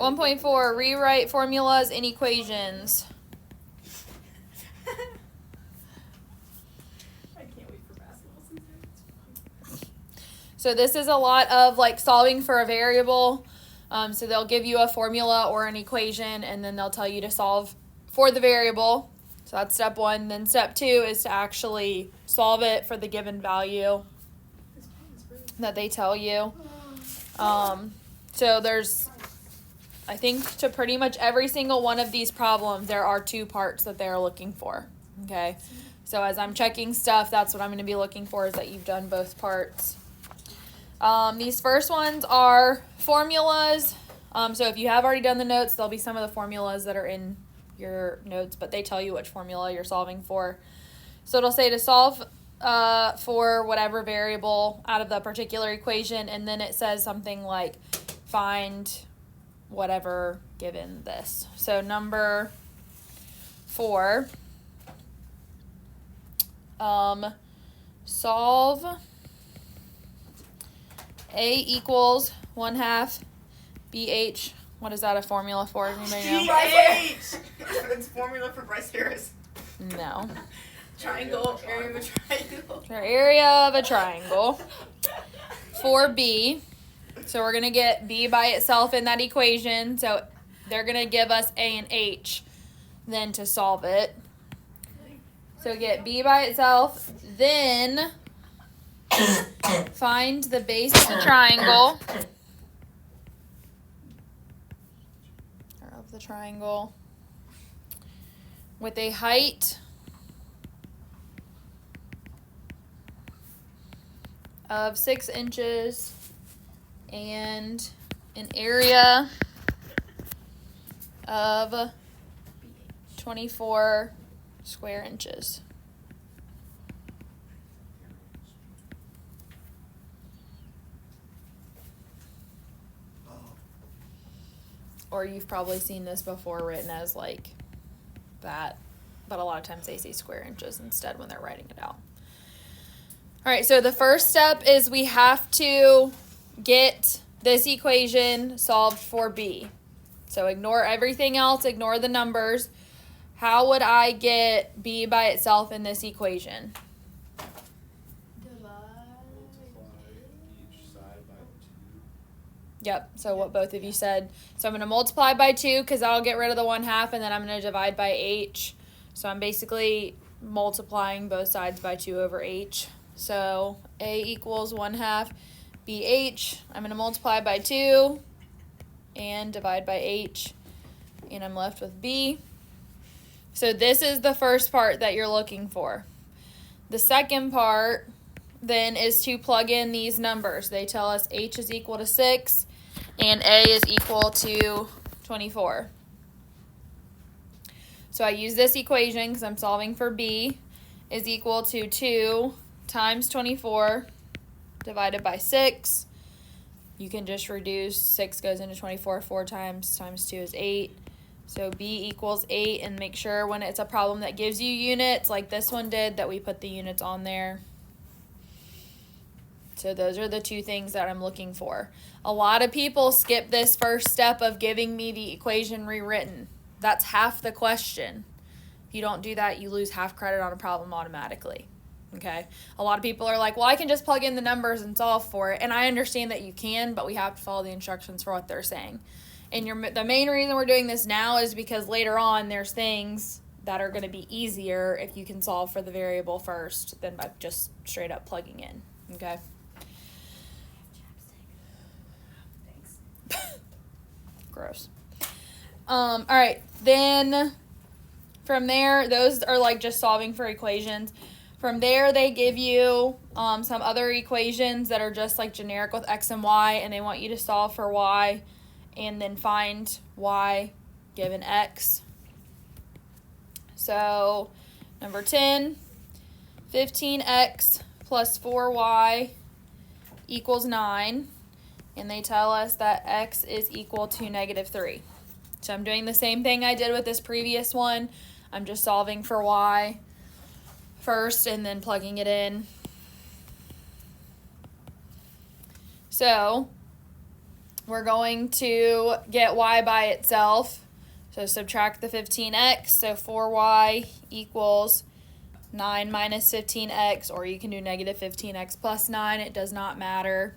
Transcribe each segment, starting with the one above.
1.4, rewrite formulas and equations. I can't wait for basketball season. So this is a lot of like solving for a variable. So they'll give you a formula or an equation, and then they'll tell you to solve for the variable. So that's step 1. Then step 2 is to actually solve it for the given value that they tell you. So there's, I think, to pretty much every single one of these problems, there are 2 parts that they're looking for. Okay. So as I'm checking stuff, that's what I'm going to be looking for, is that you've done both parts. These first ones are formulas. So if you have already done the notes, there'll be some of the formulas that are in your notes, but they tell you which formula you're solving for. So it'll say to solve for whatever variable out of the particular equation, and then it says something like find whatever given this. So number 4, solve A equals 1/2 BH. What is that a formula for? Anybody know? BH! It's formula for Bryce Harris. No. Triangle, area of a triangle. Area of a triangle. For B. So we're going to get B by itself in that equation. So they're going to give us A and H then to solve it. So get B by itself. Then find the base of the triangle. Or of the triangle. With a height of 6 inches and an area of 24 square inches. Or you've probably seen this before written as like that, but a lot of times they say square inches instead when they're writing it out. All right, so the first step is we have to get this equation solved for B. So ignore everything else, ignore the numbers. How would I get B by itself in this equation? Each side by 2. Yep, so what both of you said. So I'm going to multiply by 2 because I'll get rid of the 1/2, and then I'm going to divide by H. So I'm basically multiplying both sides by 2 over H. So A equals 1/2 BH. I'm going to multiply by 2 and divide by H, and I'm left with B. So this is the first part that you're looking for. The second part then is to plug in these numbers. They tell us H is equal to 6 and A is equal to 24. So I use this equation because I'm solving for B is equal to 2 times 24 divided by 6. You can just reduce. 6 goes into 24 4 times 2 is 8. So B equals 8, and make sure when it's a problem that gives you units like this one did that we put the units on there. So those are the 2 things that I'm looking for. A lot of people skip this first step of giving me the equation rewritten. That's half the question. If you don't do that, you lose half credit on a problem automatically. Okay? A lot of people are like, well, I can just plug in the numbers and solve for it. And I understand that you can, but we have to follow the instructions for what they're saying. And the main reason we're doing this now is because later on there's things that are going to be easier if you can solve for the variable first than by just straight up plugging in. Okay? Gross. All right. Then from there, those are like just solving for equations. From there, they give you some other equations that are just like generic with x and y, and they want you to solve for y and then find y given x. So number 10, 15x plus 4y equals 9. And they tell us that x is equal to -3. So I'm doing the same thing I did with this previous one. I'm just solving for y first and then plugging it in. So we're going to get y by itself. So subtract the 15x. So 4y equals 9 minus 15x, or you can do negative 15x plus 9. It does not matter.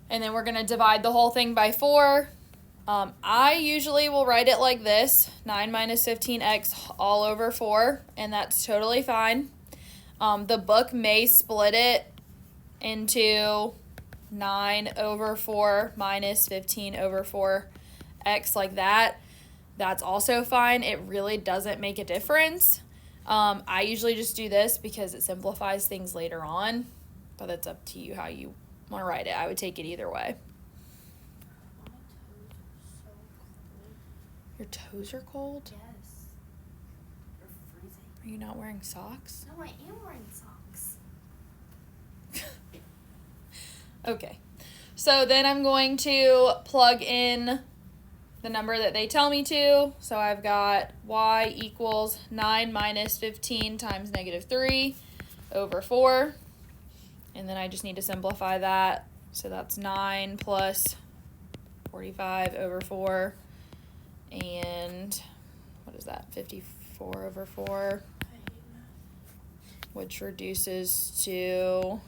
And then we're going to divide the whole thing by 4. I usually will write it like this, 9 minus 15x all over 4, and that's totally fine. The book may split it into 9 over 4 minus 15 over 4x like that. That's also fine. It really doesn't make a difference. I usually just do this because it simplifies things later on, but it's up to you how you want to write it. I would take it either way. Your toes are cold? Yes. They're freezing. Are you not wearing socks? No, I am wearing socks. Okay. So then I'm going to plug in the number that they tell me to. So I've got y equals 9 minus 15 times negative 3 over 4. And then I just need to simplify that. So that's 9 plus 45 over 4. And what is that? 54 over 4, which reduces to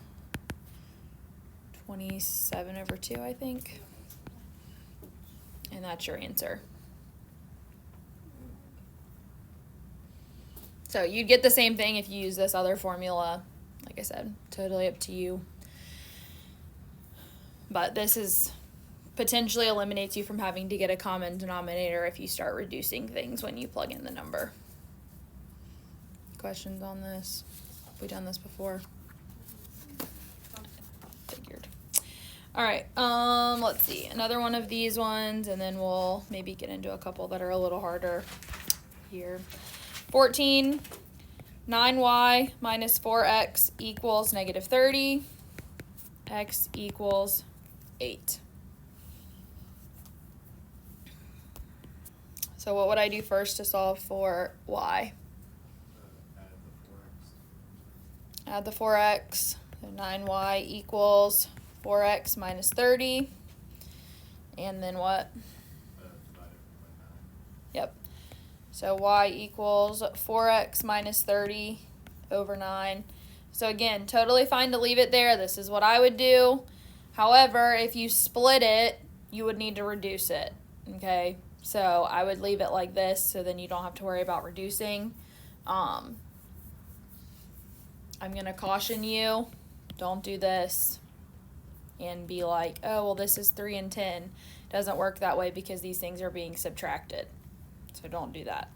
27 over 2, I think. And that's your answer. So you'd get the same thing if you use this other formula. Like I said, totally up to you. But this is potentially eliminates you from having to get a common denominator if you start reducing things when you plug in the number. Questions on this? Have we done this before? Figured. All right, let's see. Another one of these ones, and then we'll maybe get into a couple that are a little harder here. 14, 9y minus 4x equals negative 30. X equals 8. So what would I do first to solve for y? Add the 4x. So 9y equals 4x minus 30. And then what? Yep. So y equals 4x minus 30 over 9. So again, totally fine to leave it there. This is what I would do. However, if you split it, you would need to reduce it. Okay? So I would leave it like this so then you don't have to worry about reducing. I'm going to caution you, don't do this and be like, oh, well, this is 3 and 10. Doesn't work that way because these things are being subtracted. So don't do that.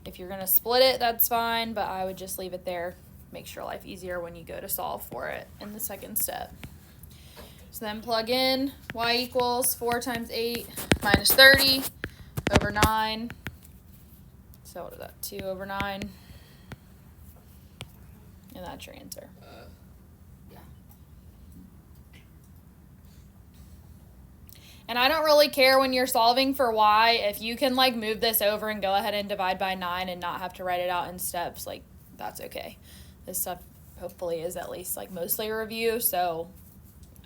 If you're going to split it, that's fine, but I would just leave it there. Makes your life easier when you go to solve for it in the second step. So then plug in y equals 4 times 8 minus 30 over 9. So what is that? 2 over 9. And that's your answer. Yeah. And I don't really care when you're solving for y. If you can like move this over and go ahead and divide by 9 and not have to write it out in steps, like that's okay. This stuff hopefully is at least like mostly a review, so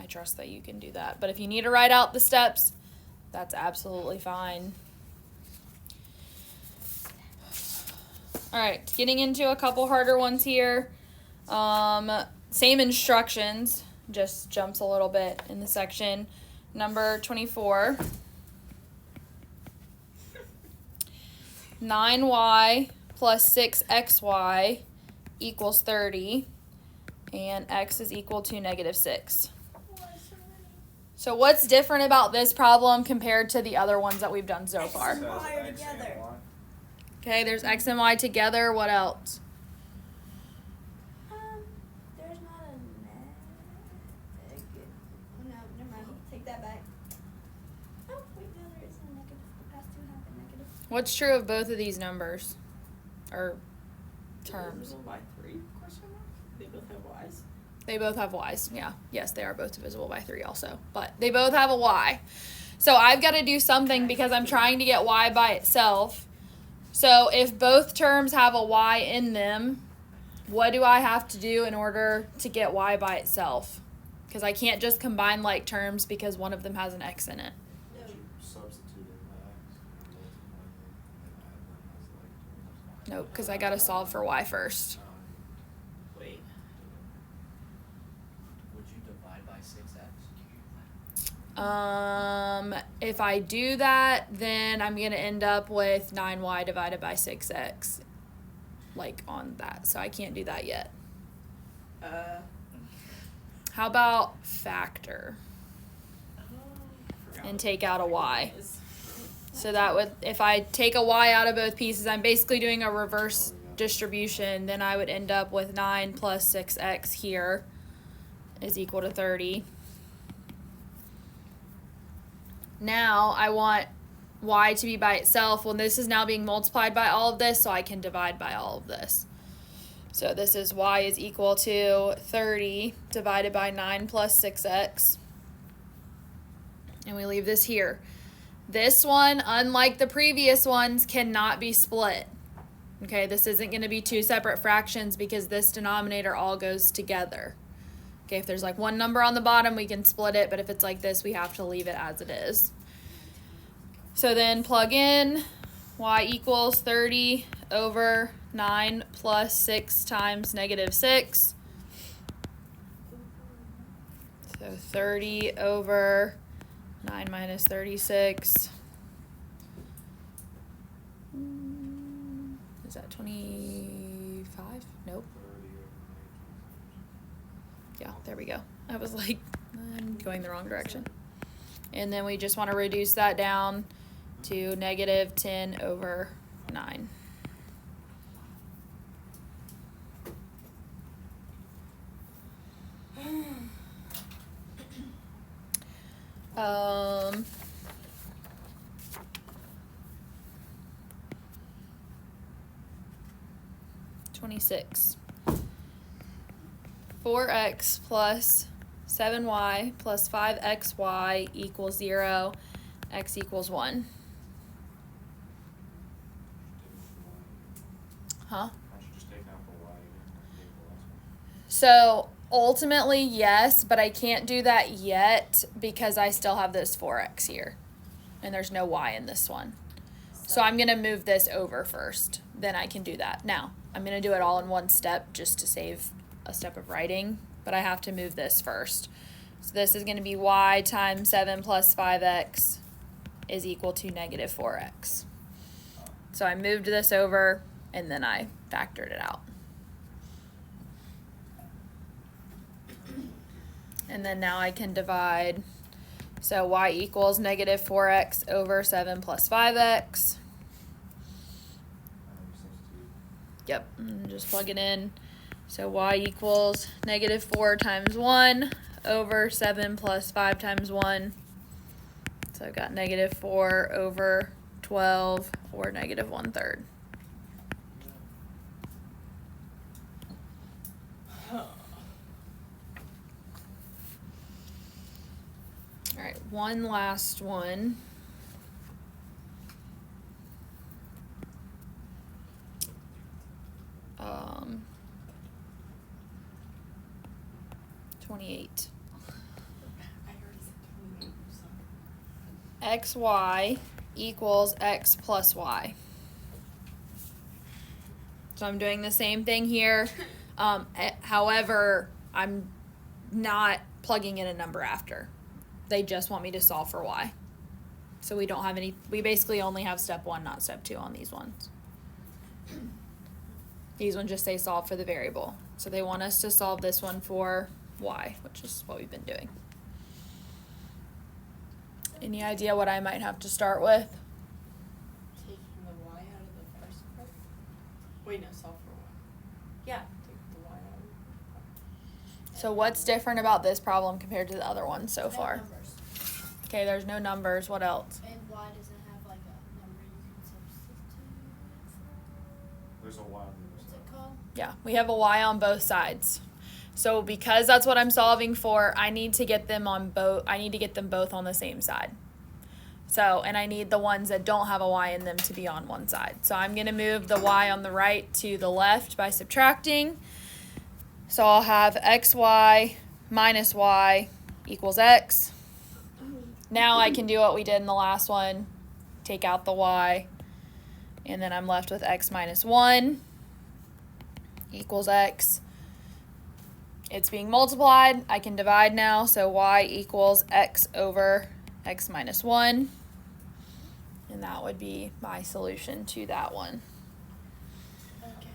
I trust that you can do that. But if you need to write out the steps, that's absolutely fine. All right, getting into a couple harder ones here. Same instructions, just jumps a little bit in the section. Number 24. 9y plus 6xy equals 30, and x is equal to negative 6. So what's different about this problem compared to the other ones that we've done so far? and y are together. Okay, there's x and y together. What else? There's not a negative. No, never mind. Take that back. Oh, wait, no, there is a negative. The past two have a negative. What's true of both of these numbers or terms? Divisible by 3? Question mark. They both have y's. They both have y's. Yeah. Yes, they are both divisible by 3 also. But they both have a y. So I've got to do something because I'm trying to get y by itself. So if both terms have a y in them, what do I have to do in order to get y by itself? because I can't just combine like terms because one of them has an x in it. No. Did you substitute in the x and multiply them and add them as like terms? Nope, because I got to solve for y first. Wait. Would you divide by 6x? If I do that, then I'm going to end up with 9y divided by 6x, like on that. So I can't do that yet. How about factor and take out a y? So that would, if I take a y out of both pieces, I'm basically doing a reverse distribution. Then I would end up with 9 plus 6x here is equal to 30. Now I want y to be by itself. Well, this is now being multiplied by all of this, so I can divide by all of this. So this is y is equal to 30 divided by 9 plus 6x. And we leave this here. This one, unlike the previous ones, cannot be split. Okay, this isn't going to be two separate fractions because this denominator all goes together. Okay, if there's like one number on the bottom, we can split it, but if it's like this, we have to leave it as it is. So then plug in y equals 30 over 9 plus 6 times negative 6. So 30 over 9 minus 36. Is that 25? Nope. 30 over 9 Yeah, there we go. I was like, I'm going the wrong direction. And then we just want to reduce that down to negative 10 over 9. Um, 26. 4x plus 7y plus 5xy equals 0, x equals 1. Huh? Why don't you just take out the y again? Take the last one. So ultimately, yes, but I can't do that yet because I still have this 4x here. And there's no y in this one. So I'm going to move this over first. Then I can do that. Now, I'm going to do it all in one step just to save a step of writing. But I have to move this first. So this is going to be y times 7 plus 5x is equal to negative 4x. So I moved this over and then I factored it out. And then now I can divide. So y equals negative 4x over 7 plus 5x. Substitute. Yep, and just plug it in. So y equals negative 4 times 1 over 7 plus 5 times 1. So I've got negative 4 over 12 or negative 1/3. All right, one last one. Um, 28. I already said 28, so. xy equals x plus y. So I'm doing the same thing here. However, I'm not plugging in a number after. They just want me to solve for y. So we don't have any, we basically only have step 1, not step 2 on these ones. These ones just say solve for the variable. So they want us to solve this one for y, which is what we've been doing. Any idea what I might have to start with? Taking the y out of the first part? Wait, no, solve for y. Yeah, take the y out. So what's different about this problem compared to the other ones so No far? numbers. Okay, there's no numbers. What else? And y doesn't have like a number you can substitute for. There's a y on the What's other it side. called? Yeah, we have a y on both sides. So because that's what I'm solving for, I need to get them on both. I need to get them both on the same side. So, and I need the ones that don't have a y in them to be on one side. So I'm going to move the y on the right to the left by subtracting. So I'll have xy minus y equals x. Now I can do what we did in the last one. Take out the y. And then I'm left with x minus 1 equals x. It's being multiplied. I can divide now. So y equals x over x minus 1. And that would be my solution to that one. Okay.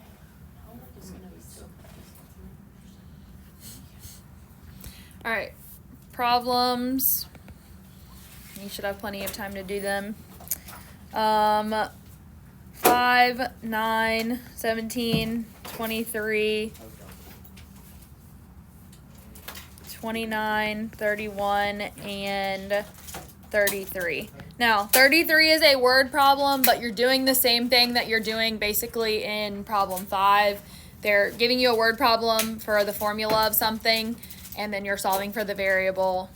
Homework is gonna be so All right, problems. You should have plenty of time to do them. 5, 9, 17, 23, 29, 31, and 33. Now, 33 is a word problem, but you're doing the same thing that you're doing basically in problem 5. They're giving you a word problem for the formula of something, and then you're solving for the variable,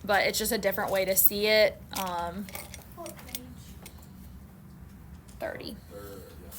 but it's just a different way to see it. What page? 30. Or, yeah.